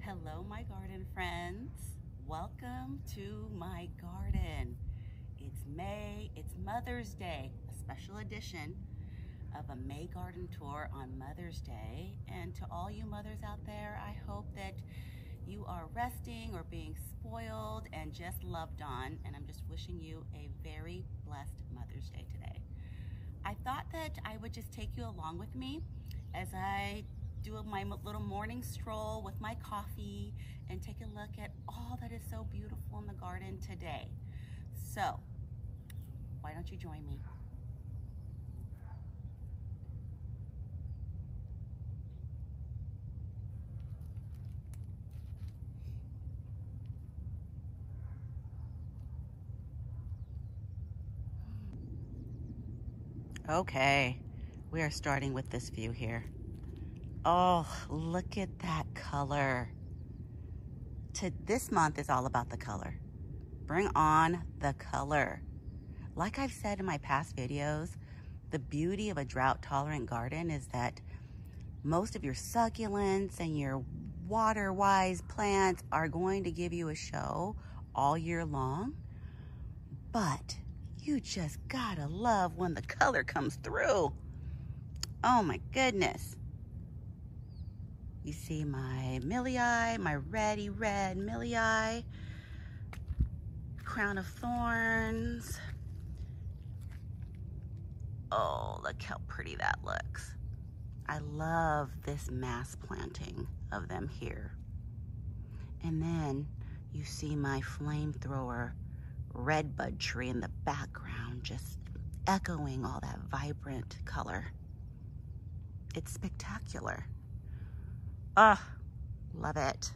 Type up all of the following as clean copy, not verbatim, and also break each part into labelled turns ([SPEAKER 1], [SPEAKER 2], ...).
[SPEAKER 1] Hello, my garden friends. Welcome to my garden. It's May, it's Mother's Day, a special edition of a May garden tour on Mother's Day. And to all you mothers out there, I hope that you are resting or being spoiled and just loved on. And I'm just wishing you a very blessed Mother's Day today. I thought that I would just take you along with me as I do my little morning stroll with my coffee and take a look at all that is so beautiful in the garden today. So, why don't you join me? Okay, we are starting with this view here. Oh, look at that color. This month is all about the color. Bring on the color. Like I've said in my past videos, the beauty of a drought-tolerant garden is that most of your succulents and your water-wise plants are going to give you a show all year long. But you just gotta love when the color comes through. Oh my goodness. You see my millii, my reddy red millii, crown of thorns. Oh, look how pretty that looks. I love this mass planting of them here. And then you see my flamethrower redbud tree in the background, just echoing all that vibrant color. It's spectacular. Oh, love it.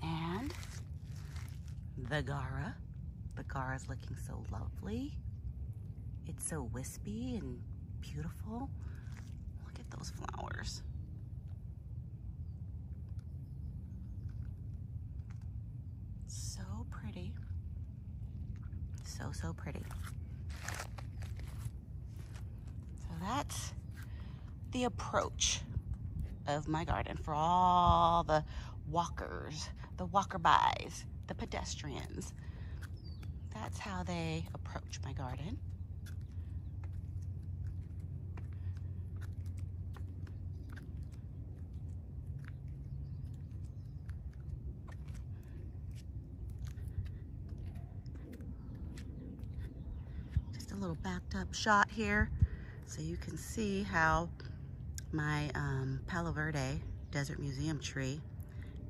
[SPEAKER 1] And the Gara. The Gara is looking so lovely. It's so wispy and beautiful. Look at those flowers. So pretty. So pretty. So that's the approach of my garden for all the walkers, the walker-bys, the pedestrians. That's how they approach my garden. Just a little backed up shot here so you can see how my Palo Verde Desert Museum tree,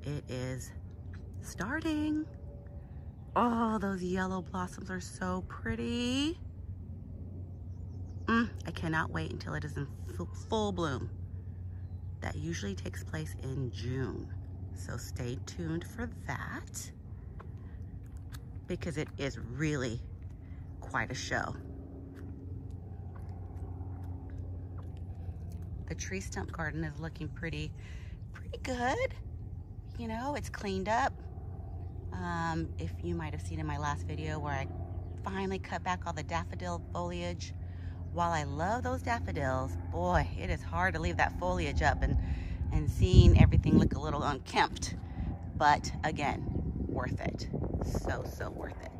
[SPEAKER 1] it is starting. Oh, those yellow blossoms are so pretty. I cannot wait until it is in full bloom. That usually takes place in June. So stay tuned for that because it is really quite a show. The tree stump garden is looking pretty good. You know, it's cleaned up. If you might have seen in my last video where I finally cut back all the daffodil foliage. While I love those daffodils, boy, it is hard to leave that foliage up and seeing everything look a little unkempt. But again, worth it. So worth it.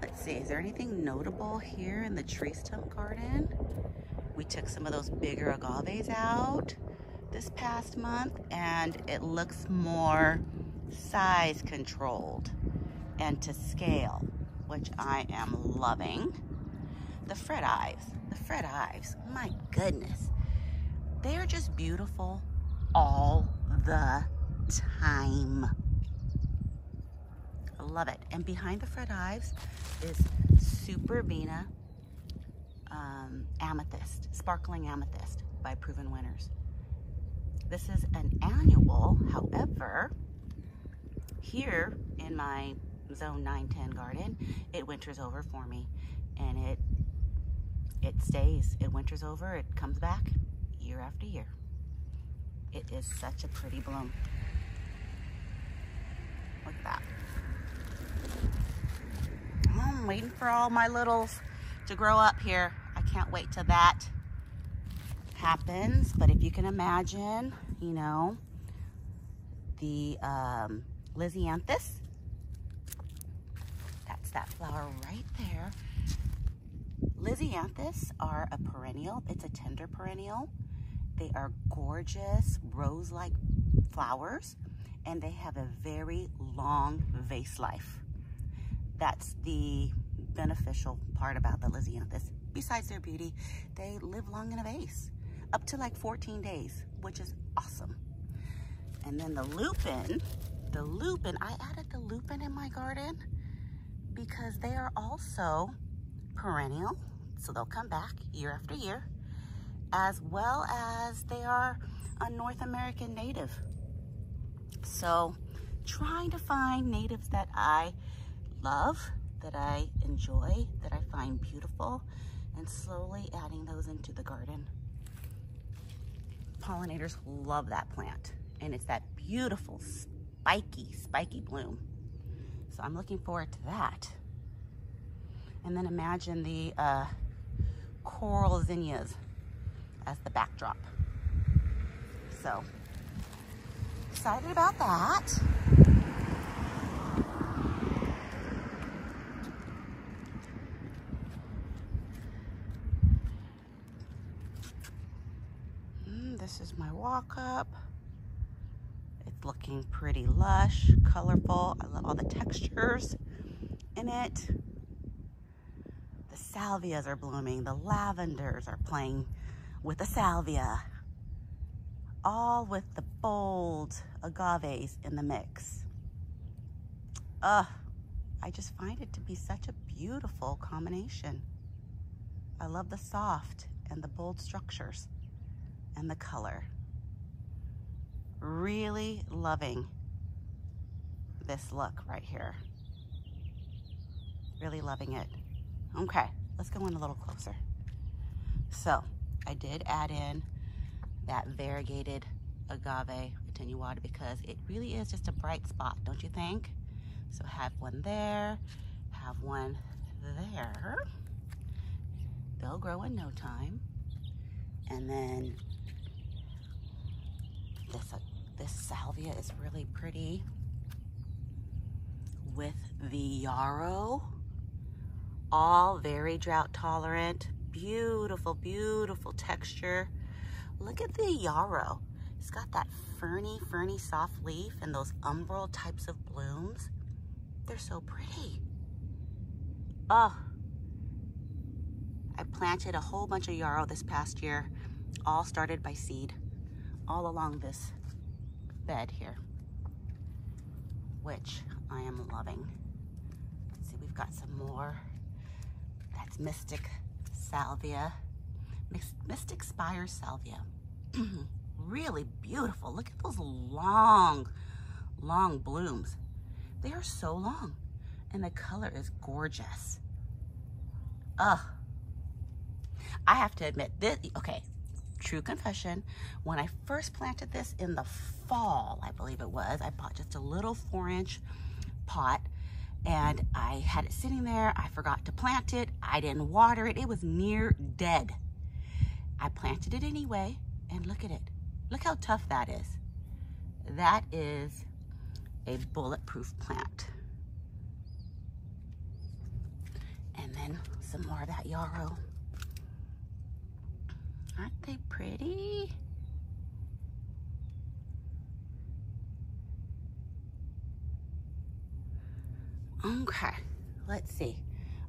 [SPEAKER 1] Let's see, is there anything notable here in the tree stump garden? We took some of those bigger agaves out this past month and it looks more size controlled and to scale, which I am loving. The Fred Ives, my goodness. They are just beautiful all the time. I love it. And behind the Fred Ives is Super Vena Amethyst, Sparkling Amethyst by Proven Winners. This is an annual, however, here in my Zone 910 garden, it winters over for me and it stays. It winters over, it comes back year after year. It is such a pretty bloom. Look at that. I'm waiting for all my littles to grow up here. I can't wait till that happens. But if you can imagine, you know, the Lisianthus. That's that flower right there. Lisianthus are a perennial. It's a tender perennial. They are gorgeous rose-like flowers, and they have a very long vase life. That's the beneficial part about the Lisianthus. Besides their beauty, they live long in a vase, up to like 14 days, which is awesome. And then the lupin, I added the lupin in my garden because they are also perennial, so they'll come back year after year, as well as they are a North American native. So trying to find natives that I love, that I enjoy, that I find beautiful, and slowly adding those into the garden. Pollinators love that plant, and it's that beautiful spiky bloom. So I'm looking forward to that. And then imagine the coral zinnias as the backdrop. So excited about that. This is my walk up. It's looking pretty lush, colorful. I love all the textures in it. The salvias are blooming. The lavenders are playing with the salvia. All with the bold agaves in the mix. I just find it to be such a beautiful combination. I love the soft and the bold structures and the color. Really loving this look right here. Really loving it. Okay, let's go in a little closer. So I did add in that variegated agave attenuata because it really is just a bright spot, don't you think? So have one there, have one there. They'll grow in no time. And then this salvia is really pretty with the yarrow, all very drought tolerant. Beautiful, beautiful texture. Look at the yarrow. It's got that ferny soft leaf and those umbral types of blooms. They're so pretty. Oh, I planted a whole bunch of yarrow this past year, all started by seed, all along this bed here, which I am loving. Let's see, we've got some more. That's Mystic Salvia, Mystic Spire Salvia. Really beautiful. Look at those long blooms. They are so long, and the color is gorgeous. I have to admit this, okay, true confession, when I first planted this in the fall, I believe it was, I bought just a little 4-inch pot and I had it sitting there. I forgot to plant it. I didn't water it. It was near dead. I planted it anyway, and look at it. Look how tough that is. That is a bulletproof plant. And then some more of that yarrow. Aren't they pretty? Okay, let's see.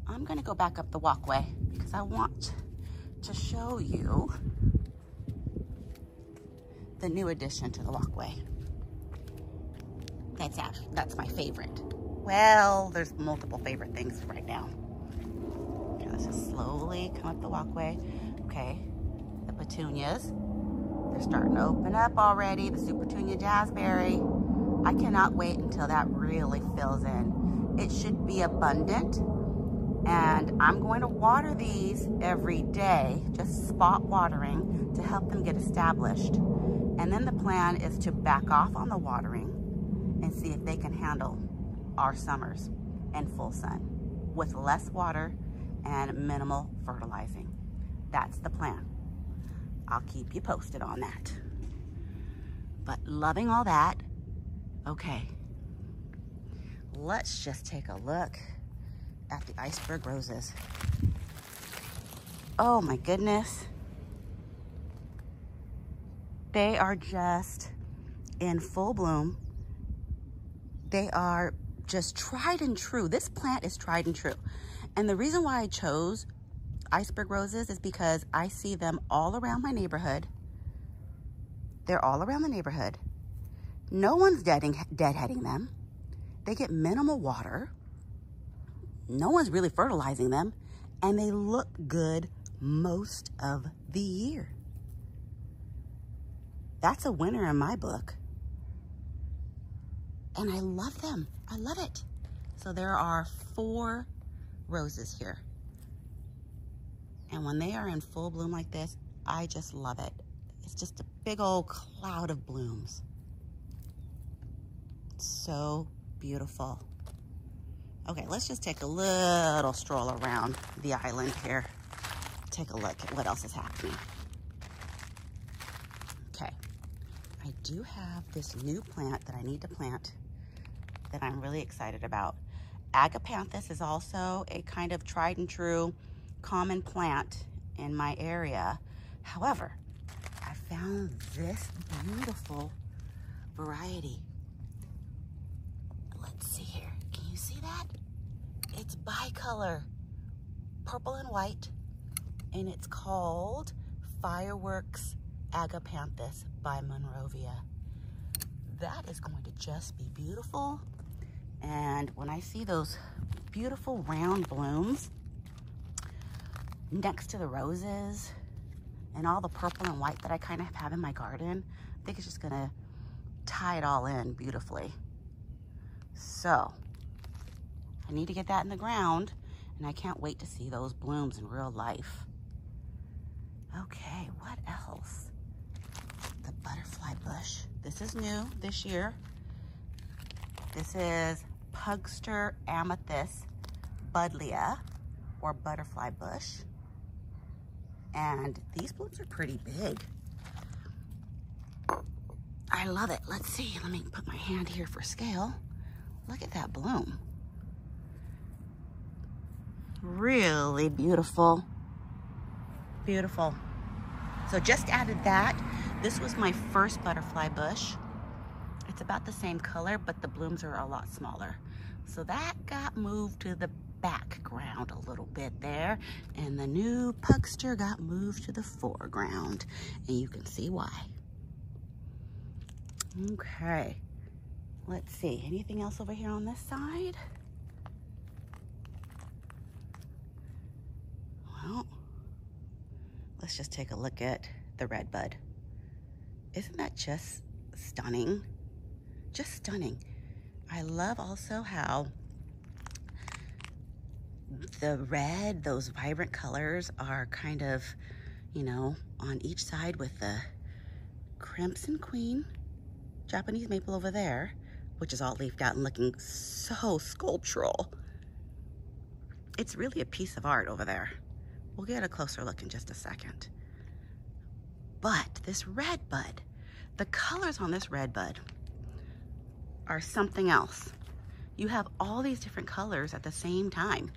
[SPEAKER 1] I'm gonna go back up the walkway because I want to show you the new addition to the walkway. That's my favorite. Well, there's multiple favorite things right now. Okay, let's just slowly come up the walkway. Okay, the petunias, they're starting to open up already. The Super Petunia Jazzberry. I cannot wait until that really fills in. It should be abundant, and I'm going to water these every day, just spot watering to help them get established. And then the plan is to back off on the watering and see if they can handle our summers in full sun with less water and minimal fertilizing. That's the plan. I'll keep you posted on that. But loving all that. Okay, let's just take a look at the iceberg roses. Oh my goodness. They are just in full bloom. They are just tried and true. This plant is tried and true. And the reason why I chose iceberg roses is because I see them all around my neighborhood. They're all around the neighborhood. No one's deadheading them. They get minimal water. No one's really fertilizing them. And they look good most of the year. That's a winner in my book. And I love them. I love it. So there are 4 roses here. And when they are in full bloom like this, I just love it. It's just a big old cloud of blooms. So beautiful. Okay, let's just take a little stroll around the island here. Take a look at what else is happening. Okay, I do have this new plant that I need to plant that I'm really excited about. Agapanthus is also a kind of tried and true common plant in my area. However, I found this beautiful variety. Let's see here. Can you see that? It's bicolor, purple and white, and it's called Fireworks Agapanthus by Monrovia. That is going to just be beautiful. And when I see those beautiful round blooms next to the roses and all the purple and white that I kind of have in my garden, I think it's just gonna tie it all in beautifully. So I need to get that in the ground, and I can't wait to see those blooms in real life. Okay, what else? The butterfly bush. This is new this year. This is Pugster Amethyst Buddleia, or butterfly bush. And these blooms are pretty big. I love it. Let's see, let me put my hand here for scale. Look at that bloom. Really beautiful. Beautiful. So just added that. This was my first butterfly bush. It's about the same color, but the blooms are a lot smaller. So that got moved to the background a little bit there, and the new Pugster got moved to the foreground, and you can see why. Okay, let's see, anything else over here on this side? Well, let's just take a look at the redbud. Isn't that just stunning? Just stunning. I love also how the red, those vibrant colors are kind of, you know, on each side with the Crimson Queen Japanese maple over there, which is all leafed out and looking so sculptural. It's really a piece of art over there. We'll get a closer look in just a second. But this red bud, the colors on this red bud are something else. You have all these different colors at the same time.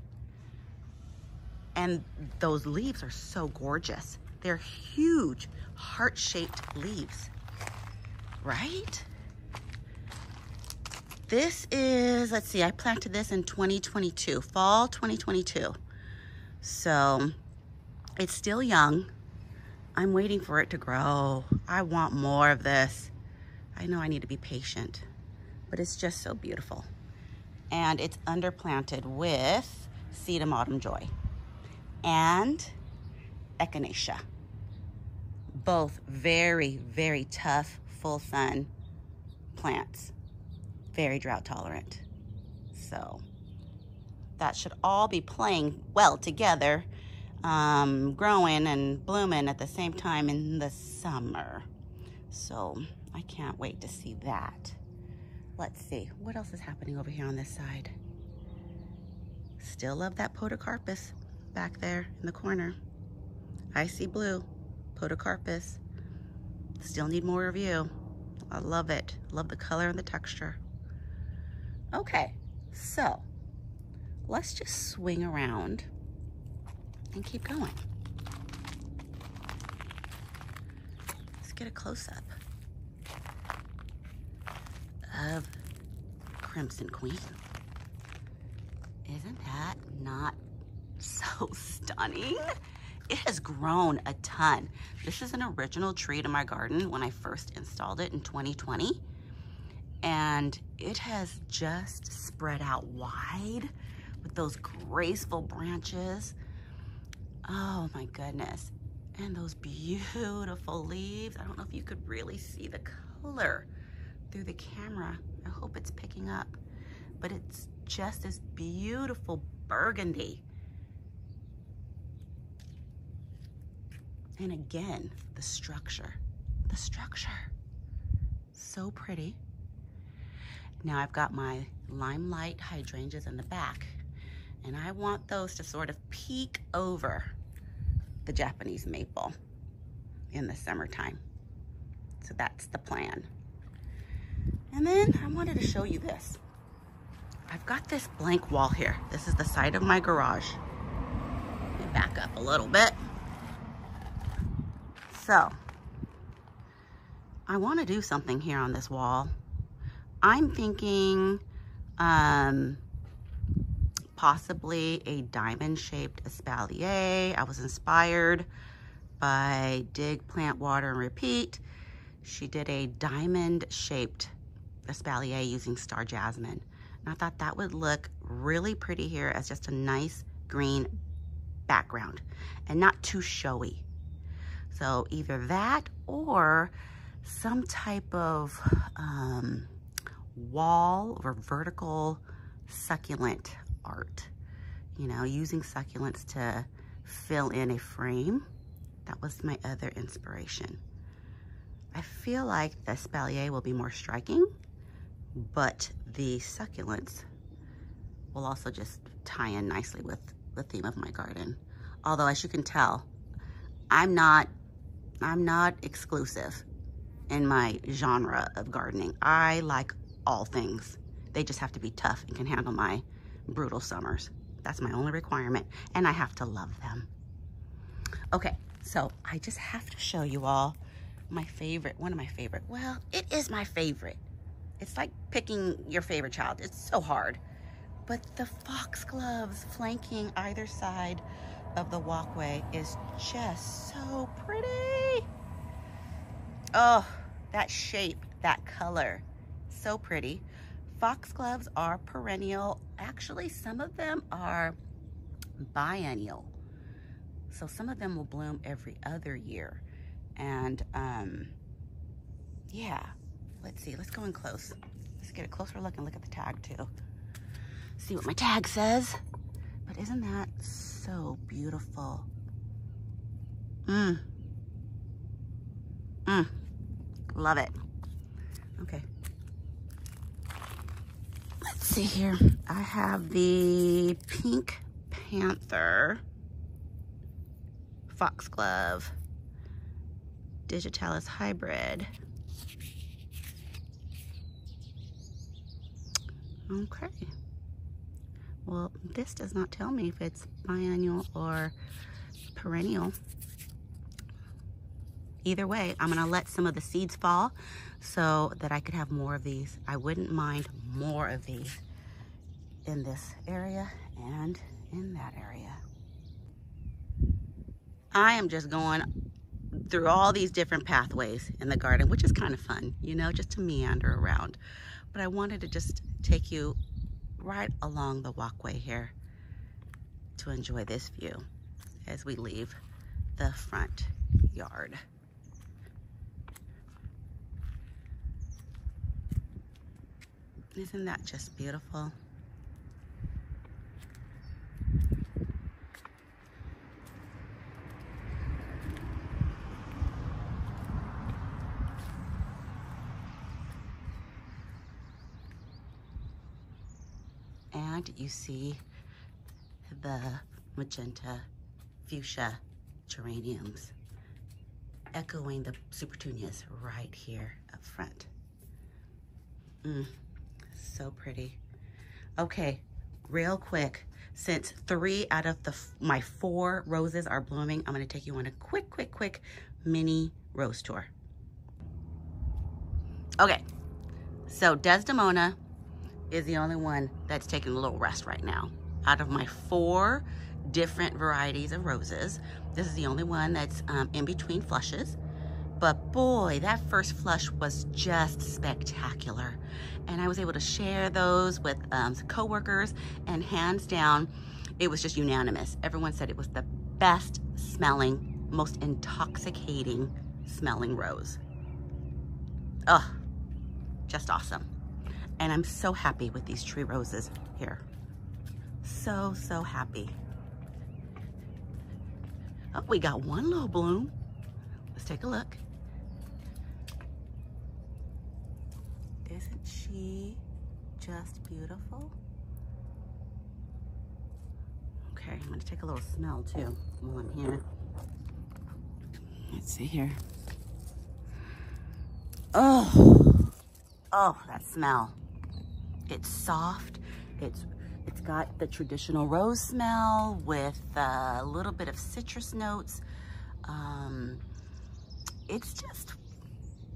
[SPEAKER 1] And those leaves are so gorgeous. They're huge, heart-shaped leaves, right? This is, let's see, I planted this in 2022, fall 2022. So it's still young. I'm waiting for it to grow. I want more of this. I know I need to be patient, but it's just so beautiful. And it's underplanted with Sedum Autumn Joy and Echinacea. Both very, very tough, full sun plants. Very drought tolerant. So that should all be playing well together, growing and blooming at the same time in the summer. So I can't wait to see that. Let's see, what else is happening over here on this side? Still love that podocarpus back there in the corner. I see blue, podocarpus. Still need more of you. I love it. Love the color and the texture. Okay, so let's just swing around and keep going. Let's get a close-up of Crimson Queen. Isn't that not so stunning? It has grown a ton. This is an original tree to my garden when I first installed it in 2020. And it has just spread out wide with those graceful branches. Oh my goodness. And those beautiful leaves. I don't know if you could really see the color through the camera. I hope it's picking up. But it's just this beautiful burgundy. And again, the structure, so pretty. Now I've got my limelight hydrangeas in the back, and I want those to sort of peek over the Japanese maple in the summertime. So that's the plan. And then I wanted to show you this. I've got this blank wall here. This is the side of my garage. Let me back up a little bit. So, I want to do something here on this wall. I'm thinking possibly a diamond-shaped espalier. I was inspired by Dig, Plant, Water, and Repeat. She did a diamond-shaped espalier using star jasmine. And I thought that would look really pretty here as just a nice green background and not too showy. So either that or some type of wall or vertical succulent art. You know, using succulents to fill in a frame. That was my other inspiration. I feel like the espalier will be more striking, but the succulents will also just tie in nicely with the theme of my garden. Although, as you can tell, I'm not exclusive in my genre of gardening. I like all things. They just have to be tough and can handle my brutal summers. That's my only requirement, and I have to love them. Okay, so I just have to show you all my favorite, one of my favorite. Well, it is my favorite. It's like picking your favorite child. It's so hard. But the foxgloves flanking either side of the walkway is just so pretty. Oh, that shape, that color, so pretty. Foxgloves are perennial. Actually, some of them are biennial. So some of them will bloom every other year. And yeah, let's see, let's go in close. Let's get a closer look and look at the tag too. See what my tag says. But isn't that so beautiful? Love it. Okay. Let's see here. I have the Pink Panther Foxglove Digitalis Hybrid. Okay. Well, this does not tell me if it's biennial or perennial. Either way, I'm gonna let some of the seeds fall so that I could have more of these. I wouldn't mind more of these in this area and in that area. I am just going through all these different pathways in the garden, which is kind of fun, you know, just to meander around. But I wanted to just take you right along the walkway here to enjoy this view as we leave the front yard. Isn't that just beautiful? And you see the magenta fuchsia geraniums echoing the supertunias right here up front. So pretty. Okay, real quick, since 3 out of my 4 roses are blooming, I'm gonna take you on a quick mini rose tour. Okay, so Desdemona is the only one that's taking a little rest right now. Out of my 4 different varieties of roses, this is the only one that's in between flushes. But boy, that first flush was just spectacular. And I was able to share those with some coworkers, and hands down, it was just unanimous. Everyone said it was the best smelling, most intoxicating smelling rose. Ugh, just awesome. And I'm so happy with these tree roses here. So happy. Oh, we got one little bloom. Let's take a look. Isn't she just beautiful? Okay, I'm gonna take a little smell too while I'm here. Let's see here. Oh, that smell. It's soft. It's got the traditional rose smell with a little bit of citrus notes. It's just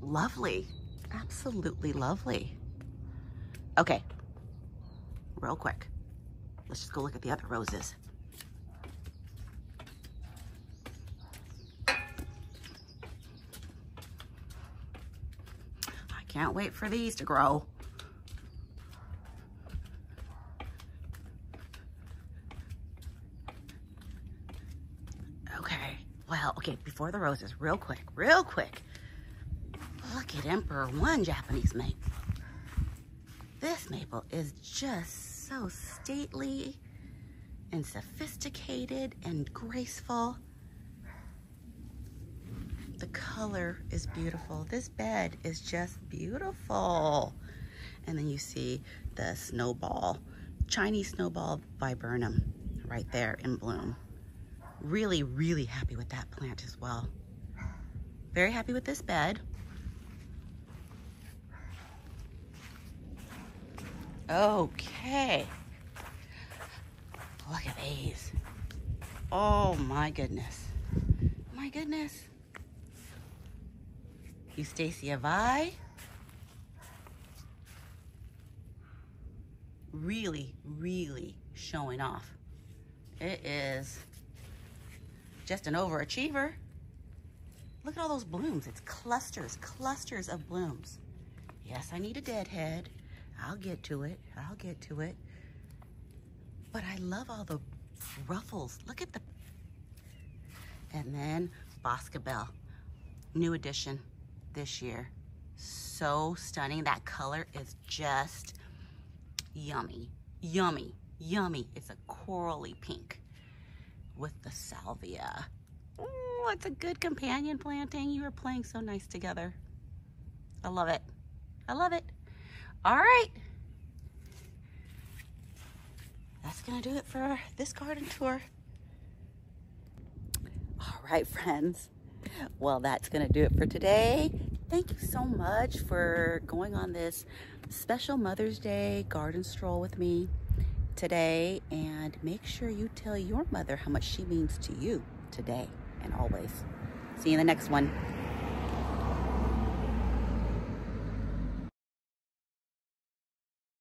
[SPEAKER 1] lovely. Absolutely lovely. Okay, real quick. Let's just go look at the other roses. I can't wait for these to grow. Okay, well, okay, before the roses, real quick. Look at Emperor 1 Japanese maple. This maple is just so stately and sophisticated and graceful. The color is beautiful. This bed is just beautiful. And then you see the snowball, Chinese snowball viburnum right there in bloom. Really happy with that plant as well. Very happy with this bed. Okay. Look at these. Oh my goodness. My goodness. Eustacia Vi. Really showing off. It is just an overachiever. Look at all those blooms. It's clusters of blooms. Yes, I need a deadhead. I'll get to it. But I love all the ruffles. Look at the... And then Boscabelle. New addition this year. So stunning. That color is just yummy. It's a corally pink with the salvia. Oh, it's a good companion planting. You are playing so nice together. I love it. All right. That's gonna do it for this garden tour. All right, friends. Well, that's gonna do it for today. Thank you so much for going on this special Mother's Day garden stroll with me today. And make sure you tell your mother how much she means to you today and always. See you in the next one.